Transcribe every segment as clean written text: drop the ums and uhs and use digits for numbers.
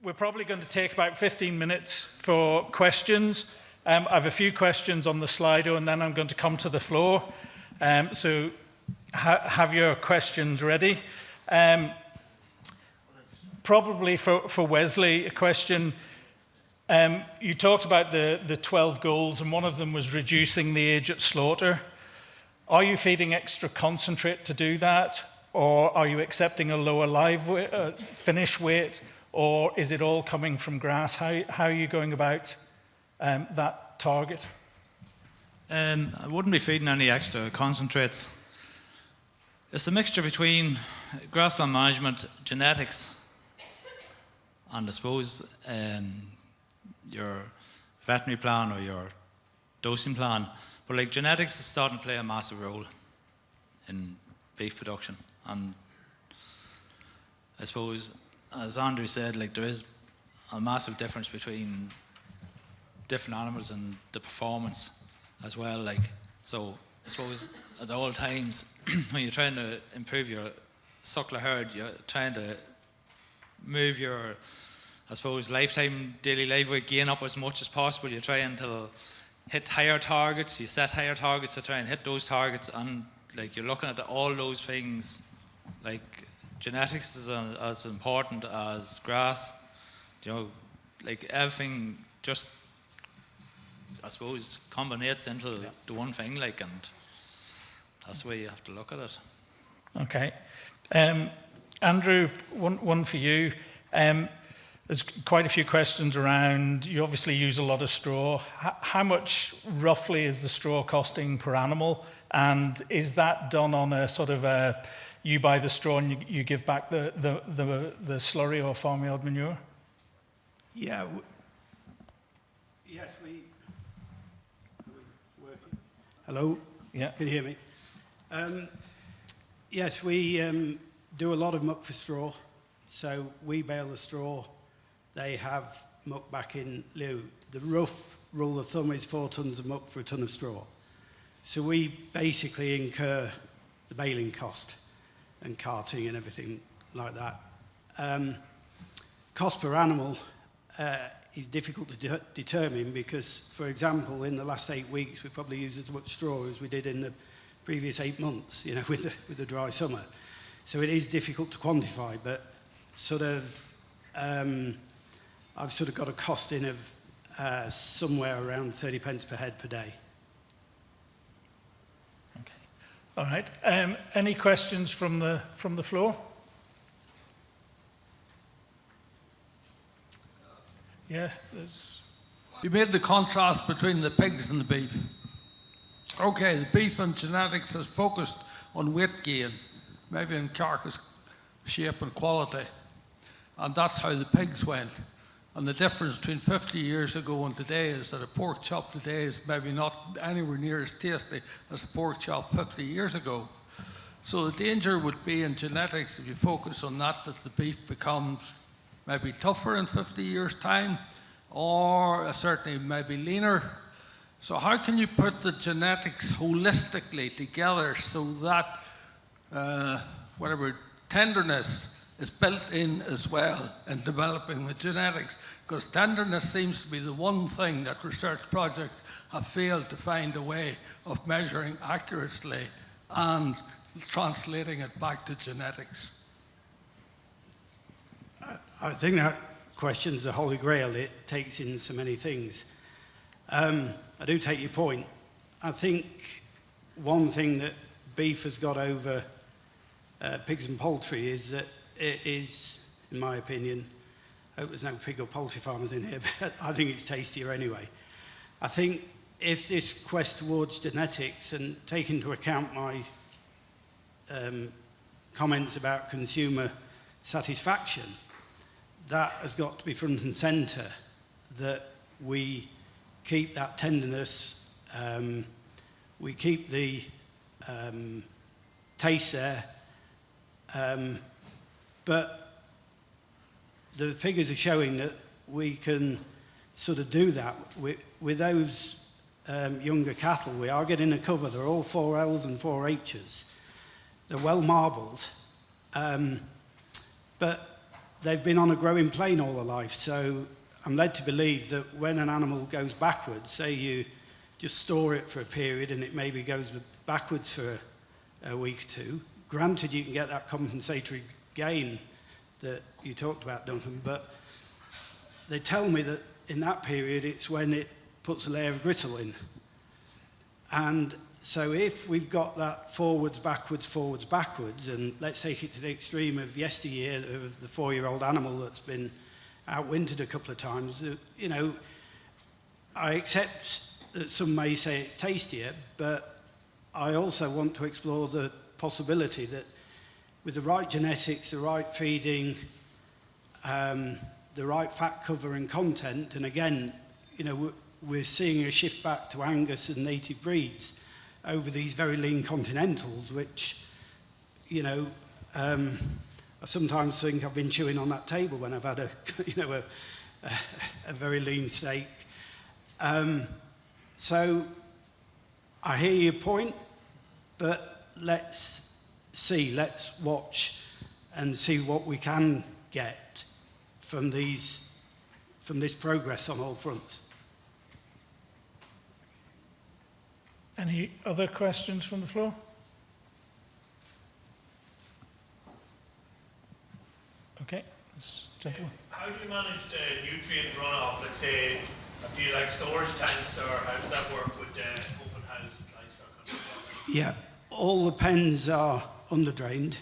We're probably going to take about 15 minutes for questions. I have a few questions on the Slido, and then I'm going to come to the floor. So have your questions ready. Probably for Wesley, a question. You talked about the 12 goals, and one of them was reducing the age at slaughter. Are you feeding extra concentrate to do that? Or are you accepting a lower live weight, finish weight? Or is it all coming from grass? How are you going about that target? I wouldn't be feeding any extra concentrates. It's a mixture between grassland management, genetics, and I suppose your veterinary plan or your dosing plan. But like genetics is starting to play a massive role in beef production. And I suppose, as Andrew said, like there is a massive difference between different animals and the performance as well. Like, so I suppose at all times when you're trying to improve your suckler herd, you're trying to move your, I suppose, lifetime daily live weight gain up as much as possible. You're trying to hit higher targets, you set higher targets to try and hit those targets, and like you're looking at all those things. Like genetics is as important as grass, you know, like everything just, I suppose, combines into the one thing, like, and that's the way you have to look at it. Okay. Andrew, one for you. There's quite a few questions around, you obviously use a lot of straw. How much roughly is the straw costing per animal? And is that done on a sort of a, you buy the straw and you give back the slurry or farmyard manure? Yeah. Yes, we working. Hello? Yeah. Can you hear me? Yes, we do a lot of muck for straw. So we bale the straw. They have muck back in lieu. The rough rule of thumb is 4 tons of muck for a ton of straw. So we basically incur the baling cost and carting and everything like that. Cost per animal is difficult to determine because, for example, in the last 8 weeks, we probably used as much straw as we did in the previous 8 months, you know, with the dry summer. So it is difficult to quantify, but sort of, I've sort of got a cost in of somewhere around 30 pence per head per day. Okay. All right. Any questions from the floor? Yeah, there's... You made the contrast between the pigs and the beef. Okay, the beef and genetics has focused on weight gain, maybe in carcass shape and quality. And that's how the pigs went. And the difference between 50 years ago and today is that a pork chop today is maybe not anywhere near as tasty as a pork chop 50 years ago. So the danger would be in genetics, if you focus on that the beef becomes maybe tougher in 50 years' time, or certainly maybe leaner. So how can you put the genetics holistically together so that tenderness is built in as well in developing the genetics? Because tenderness seems to be the one thing that research projects have failed to find a way of measuring accurately and translating it back to genetics. I think that question's the holy grail. It takes in so many things. I do take your point. I think one thing that beef has got over pigs and poultry is that it is, in my opinion, I hope there's no pig or poultry farmers in here, but I think it's tastier anyway. I think if this quest towards genetics and take into account my comments about consumer satisfaction, that has got to be front and centre, that we keep that tenderness, we keep the taste there, but the figures are showing that we can sort of do that with those younger cattle. We are getting a cover. They're all 4Ls and 4Hs. They're well marbled, but they've been on a growing plane all their life. So I'm led to believe that when an animal goes backwards, say you just store it for a period and it maybe goes backwards for a week or two, granted you can get that compensatory gain that you talked about, Duncan, but they tell me that in that period it's when it puts a layer of gristle in. And so if we've got that forwards, backwards, and let's take it to the extreme of yesteryear, of the 4-year-old animal that's been outwintered a couple of times, you know, I accept that some may say it's tastier, but I also want to explore the possibility that with the right genetics, the right feeding, the right fat cover and content, and again, you know, we're seeing a shift back to Angus and native breeds over these very lean continentals, which, you know, I sometimes think I've been chewing on that table when I've had a, you know, a very lean steak. So I hear your point, but let's watch and see what we can get from this progress on all fronts. Any other questions from the floor? Okay, this gentleman. How do you manage the nutrient runoff? Let's say if you like storage tanks, or how does that work with open house livestock? Yeah, all the pens are under-drained,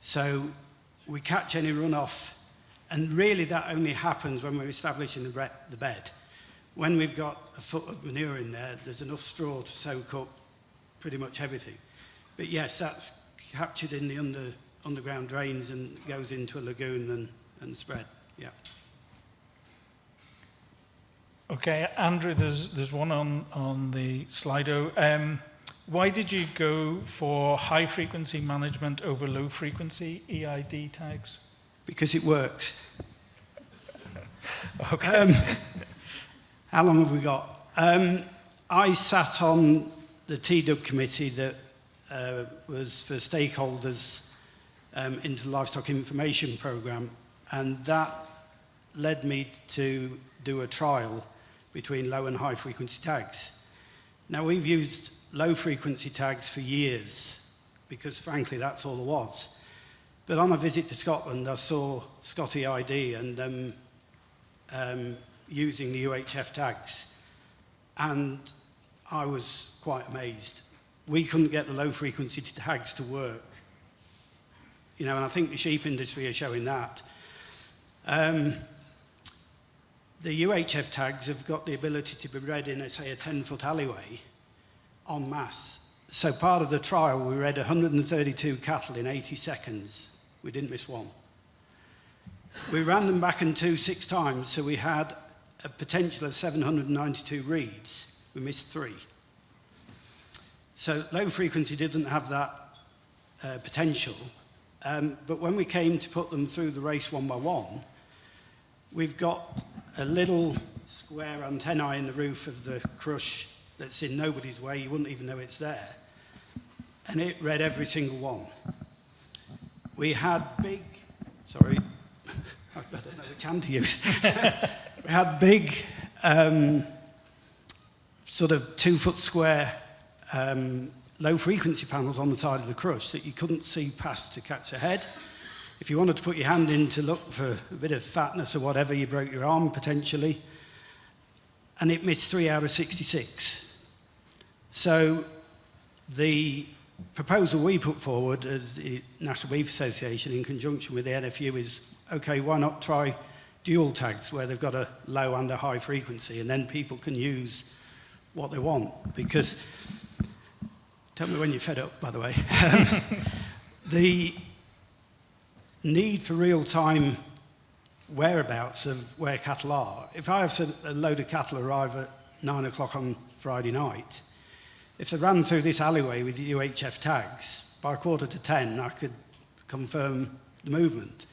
so we catch any runoff, and really that only happens when we're establishing the bed. When we've got a foot of manure in there, there's enough straw to soak up pretty much everything. But yes, that's captured in the underground drains and goes into a lagoon and spread, yeah. Okay, Andrew, there's one on the Slido. Why did you go for high frequency management over low frequency EID tags? Because it works. Okay. How long have we got? I sat on the TDUG committee that was for stakeholders into the Livestock Information Programme, and that led me to do a trial between low and high frequency tags. Now, we've used low frequency tags for years because frankly that's all there was. But on a visit to Scotland I saw Scotty ID and using the UHF tags, and I was quite amazed. We couldn't get the low frequency tags to work, you know, and I think the sheep industry are showing that. The UHF tags have got the ability to be read in, say, a 10-foot alleyway en masse. So part of the trial, we read 132 cattle in 80 seconds. We didn't miss one. We ran them back and 6 times, so we had a potential of 792 reads. We missed 3. So low frequency doesn't have that potential. But when we came to put them through the race 1 by 1, we've got a little square antennae in the roof of the crush that's in nobody's way. You wouldn't even know it's there. And it read every single one. We had big, sorry, I don't know which hand to use. We had big, sort of 2-foot square low frequency panels on the side of the crush that you couldn't see past to catch a head. If you wanted to put your hand in to look for a bit of fatness or whatever, you broke your arm potentially. And it missed 3 out of 66. So the proposal we put forward as the National Beef Association in conjunction with the NFU is, okay, why not try dual tags where they've got a low and a high frequency, and then people can use what they want. Because, tell me when you're fed up, by the way. The need for real-time whereabouts of where cattle are. If I have a load of cattle arrive at 9 o'clock on Friday night, if they ran through this alleyway with UHF tags, by 9:45 I could confirm the movement.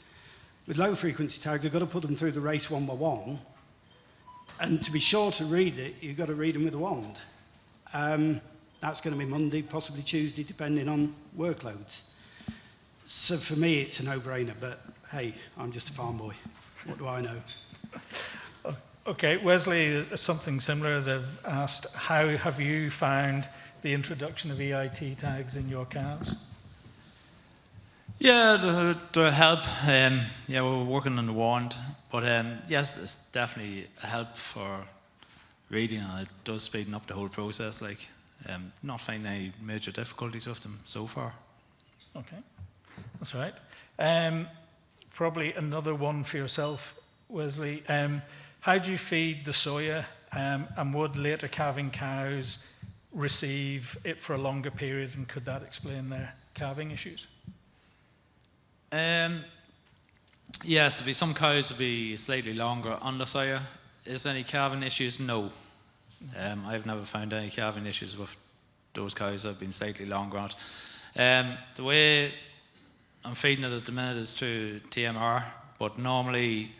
With low frequency tags, I've got to put them through the race 1 by 1, and to be sure to read it, you've got to read them with a wand. That's going to be Monday, possibly Tuesday, depending on workloads. So for me, it's a no-brainer, but hey, I'm just a farm boy. What do I know? Okay, Wesley, something similar. They've asked, how have you found the introduction of EIT tags in your calves? Yeah, to help. Yeah, we're working on the warrant, but yes, it's definitely a help for reading, and it does speeden up the whole process. Like, not finding any major difficulties with them so far. Okay, that's all right. Probably another one for yourself, Wesley. How do you feed the soya, and would later calving cows receive it for a longer period, and could that explain their calving issues? Yes, some cows will be slightly longer on the soya. Is there any calving issues? No. I've never found any calving issues with those cows that have been slightly longer on it. The way I'm feeding it at the minute is through TMR, but normally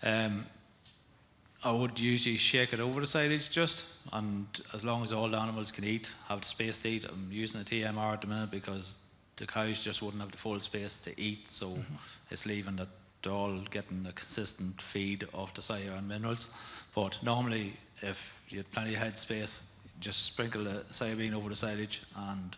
I would usually shake it over the silage just, and as long as all the animals can eat, have the space to eat. I'm using a TMR at the minute because the cows just wouldn't have the full space to eat, so it's leaving that they're all getting a consistent feed of the soya and minerals. But normally, if you had plenty of head space, just sprinkle the soybean over the silage, and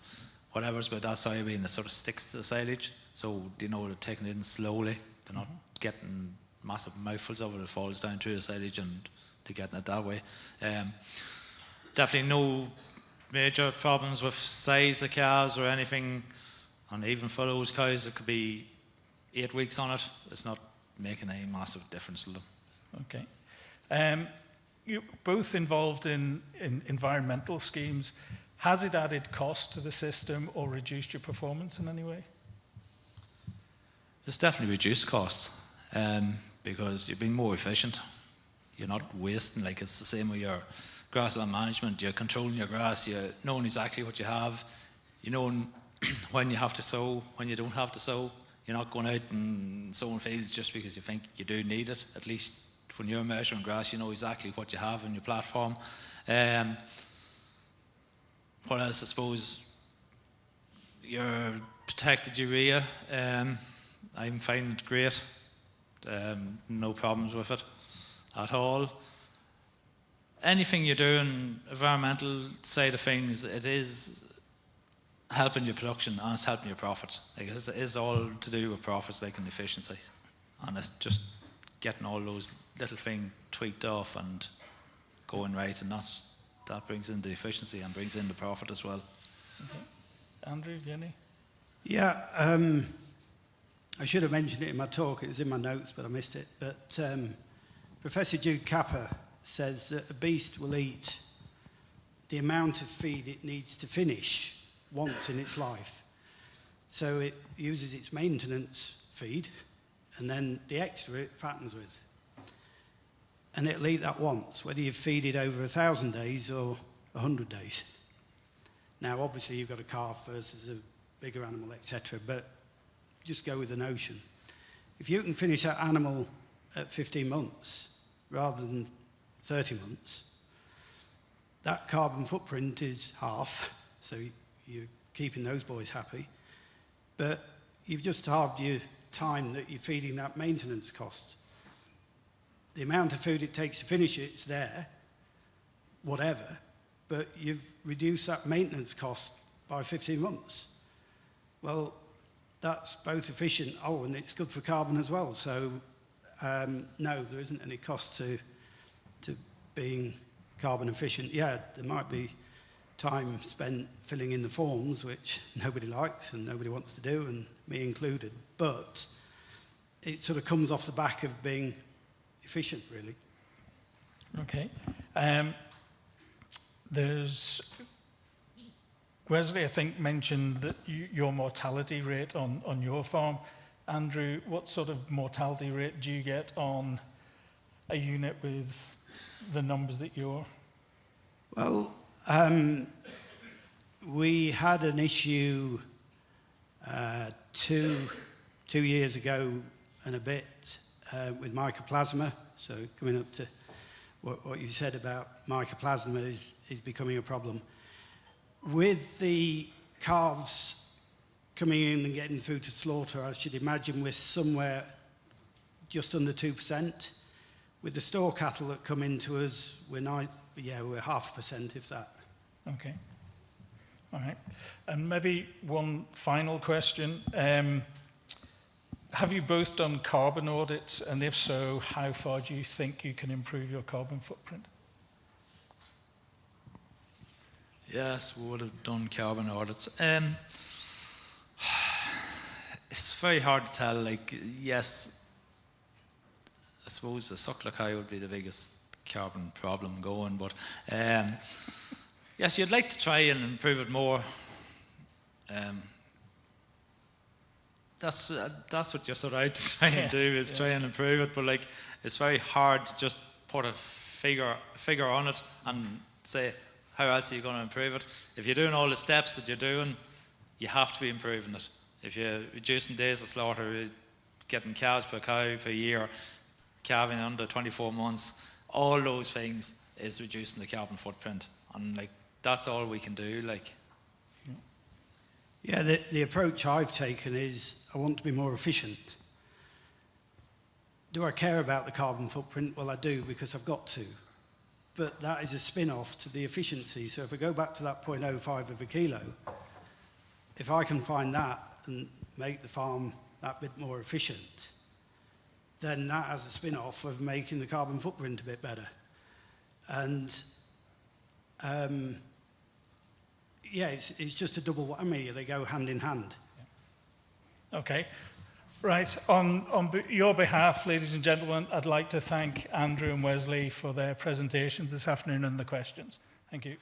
whatever's about that soybean, it sort of sticks to the silage, so they're taking it in slowly. They're not getting massive mouthfuls of it. It falls down through the silage, and they're getting it that way. Definitely no major problems with size of calves or anything. And even for those cows, it could be 8 weeks on it. It's not making any massive difference to them. Okay. You're both involved in environmental schemes. Has it added cost to the system or reduced your performance in any way? It's definitely reduced costs because you're being more efficient. You're not wasting, like it's the same with your grassland management. You're controlling your grass, you're knowing exactly what you have, you know when you have to sow, when you don't have to sow. You're not going out and sowing fields just because you think you do need it. At least when you're measuring grass, you know exactly what you have in your platform. What else? I suppose your protected urea, I'm finding it great. No problems with it at all. Anything you're doing, environmental side of things, it is helping your production and it's helping your profits. Like it is all to do with profits, like, and efficiencies. And it's just getting all those little things tweaked off and going right, and that brings in the efficiency and brings in the profit as well. Okay. Andrew, Jenny? Yeah, I should have mentioned it in my talk. It was in my notes, but I missed it. But Professor Jude Capper says that a beast will eat the amount of feed it needs to finish once in its life. So it uses its maintenance feed, and then the extra it fattens with. And it'll eat that once, whether you feed it over 1,000 days or 100 days. Now, obviously, you've got a calf versus a bigger animal, etc., but just go with the notion. If you can finish that animal at 15 months rather than 30 months, that carbon footprint is half, so you're keeping those boys happy, but you've just halved your time that you're feeding that maintenance cost. The amount of food it takes to finish it's there, whatever, but you've reduced that maintenance cost by 15 months. Well, that's both efficient, and it's good for carbon as well. So, no, there isn't any cost to being carbon efficient. Yeah, there might be time spent filling in the forms, which nobody likes and nobody wants to do, and me included, but it sort of comes off the back of being efficient, really. Okay. There's Wesley, I think, mentioned that your mortality rate on your farm. Andrew, what sort of mortality rate do you get on a unit with the numbers that you're? Well, we had an issue 2 years ago and a bit with mycoplasma. So coming up to what you said about mycoplasma is becoming a problem. With the calves coming in and getting through to slaughter, I should imagine we're somewhere just under 2%. With the store cattle that come into us, we're 0.5%, if that. Okay. All right. And maybe one final question. Have you both done carbon audits? And if so, how far do you think you can improve your carbon footprint? Yes, we would have done carbon audits. It's very hard to tell. Like, yes, I suppose the suckler cow would be the biggest carbon problem going, but yes, you'd like to try and improve it more. That's what you're sort of out to try and do, is try and improve it, but like, it's very hard to just put a figure on it and say, how else are you going to improve it? If you're doing all the steps that you're doing, you have to be improving it. If you're reducing days of slaughter, getting calves per cow per year, calving under 24 months, all those things is reducing the carbon footprint. And like, that's all we can do. Like, yeah, the approach I've taken is I want to be more efficient. Do I care about the carbon footprint? Well, I do, because I've got to. But that is a spin-off to the efficiency. So if I go back to that 0.05 of a kilo, if I can find that and make the farm that bit more efficient, then that has a spin-off of making the carbon footprint a bit better. And yeah, it's just a double whammy. They go hand in hand. Okay. Right. On your behalf, ladies and gentlemen, I'd like to thank Andrew and Wesley for their presentations this afternoon and the questions. Thank you.